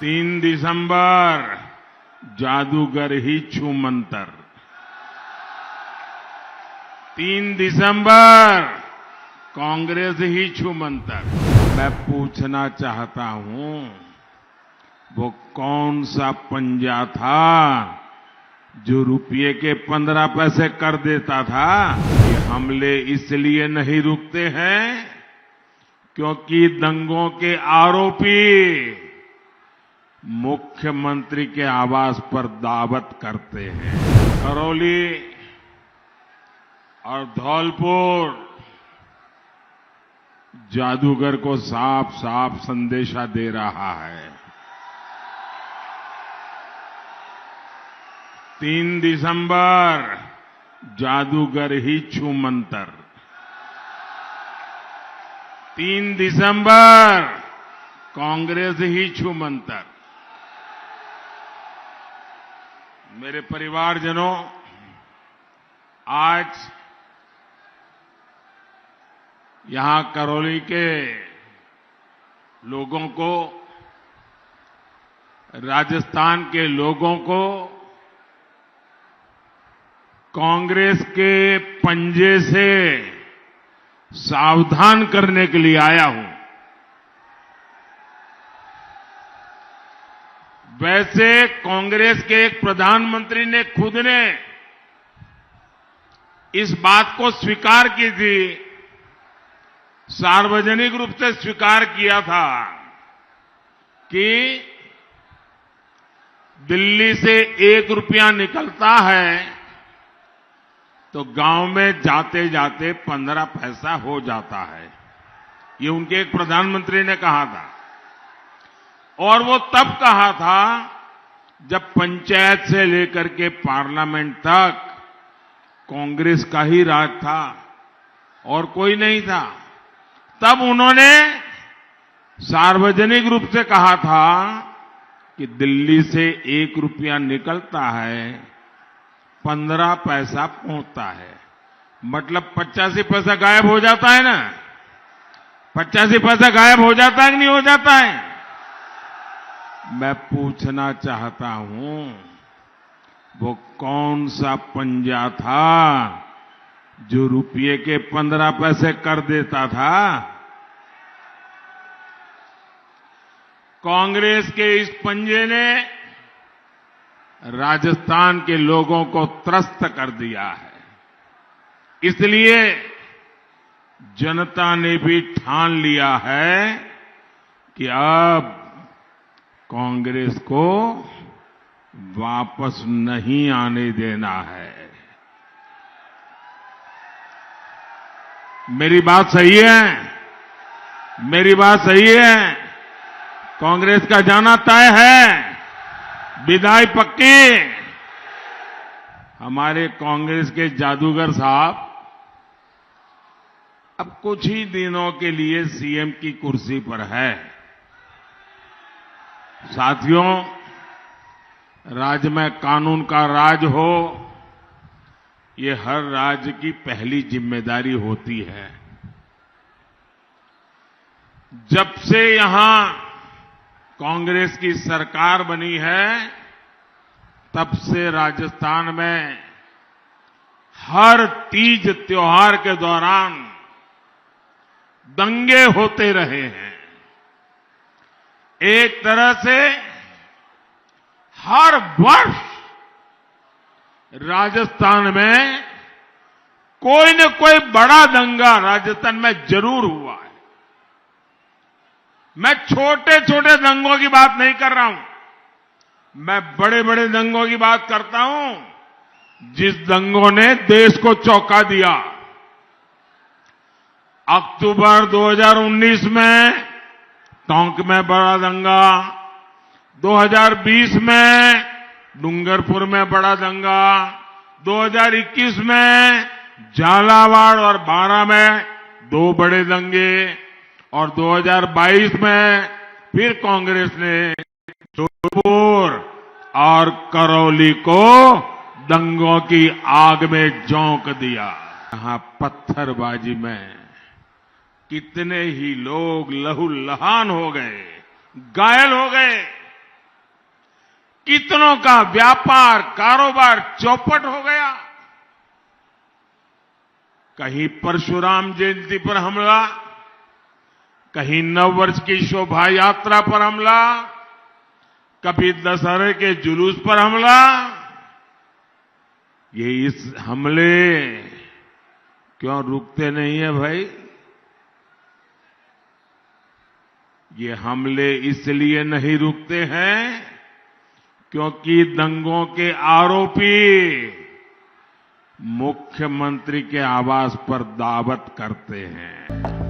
3 दिसंबर जादूगर ही छू मंतर। 3 दिसंबर कांग्रेस ही छू मंतर। मैं पूछना चाहता हूं, वो कौन सा पंजा था जो रुपये के 15 पैसे कर देता था? ये हमले इसलिए नहीं रुकते हैं क्योंकि दंगों के आरोपी मुख्यमंत्री के आवास पर दावत करते हैं। करौली और धौलपुर जादूगर को साफ साफ संदेशा दे रहा है। 3 दिसंबर जादूगर ही छू मंतर। 3 दिसंबर कांग्रेस ही छू मंतर। मेरे परिवारजनों, आज यहां करौली के लोगों को, राजस्थान के लोगों को कांग्रेस के पंजे से सावधान करने के लिए आया हूं। वैसे कांग्रेस के एक प्रधानमंत्री ने खुद ने इस बात को स्वीकार की थी, सार्वजनिक रूप से स्वीकार किया था कि दिल्ली से 1 रुपया निकलता है तो गांव में जाते जाते 15 पैसा हो जाता है। ये उनके एक प्रधानमंत्री ने कहा था, और वो तब कहा था जब पंचायत से लेकर के पार्लियामेंट तक कांग्रेस का ही राज था और कोई नहीं था। तब उन्होंने सार्वजनिक रूप से कहा था कि दिल्ली से 1 रुपया निकलता है, 15 पैसा पहुंचता है। मतलब 85 पैसा गायब हो जाता है ना? 85 पैसा गायब हो जाता है कि नहीं हो जाता है? मैं पूछना चाहता हूं, वो कौन सा पंजा था जो रुपये के 15 पैसे कर देता था? कांग्रेस के इस पंजे ने राजस्थान के लोगों को त्रस्त कर दिया है। इसलिए जनता ने भी ठान लिया है कि अब कांग्रेस को वापस नहीं आने देना है। मेरी बात सही है? मेरी बात सही है? कांग्रेस का जाना तय है, विदाई पक्की। हमारे कांग्रेस के जादूगर साहब अब कुछ ही दिनों के लिए सीएम की कुर्सी पर है। साथियों, राज्य में कानून का राज हो, ये हर राज्य की पहली जिम्मेदारी होती है। जब से यहां कांग्रेस की सरकार बनी है, तब से राजस्थान में हर तीज त्योहार के दौरान दंगे होते रहे हैं। एक तरह से हर वर्ष राजस्थान में कोई न कोई बड़ा दंगा राजस्थान में जरूर हुआ है। मैं छोटे छोटे दंगों की बात नहीं कर रहा हूं, मैं बड़े बड़े दंगों की बात करता हूं, जिस दंगों ने देश को चौंका दिया। अक्टूबर 2019 में टोंक में बड़ा दंगा, 2020 में डूंगरपुर में बड़ा दंगा, 2021 में झालावाड़ और बारां में 2 बड़े दंगे, और 2022 में फिर कांग्रेस ने जोधपुर और करौली को दंगों की आग में झोंक दिया। यहां पत्थरबाजी में कितने ही लोग लहूलुहान हो गए, घायल हो गए। कितनों का व्यापार कारोबार चौपट हो गया। कहीं परशुराम जयंती पर हमला, कहीं नववर्ष की शोभा यात्रा पर हमला, कभी दशहरे के जुलूस पर हमला। ये इस हमले क्यों रुकते नहीं है भाई? ये हमले इसलिए नहीं रुकते हैं क्योंकि दंगों के आरोपी मुख्यमंत्री के आवास पर दावत करते हैं।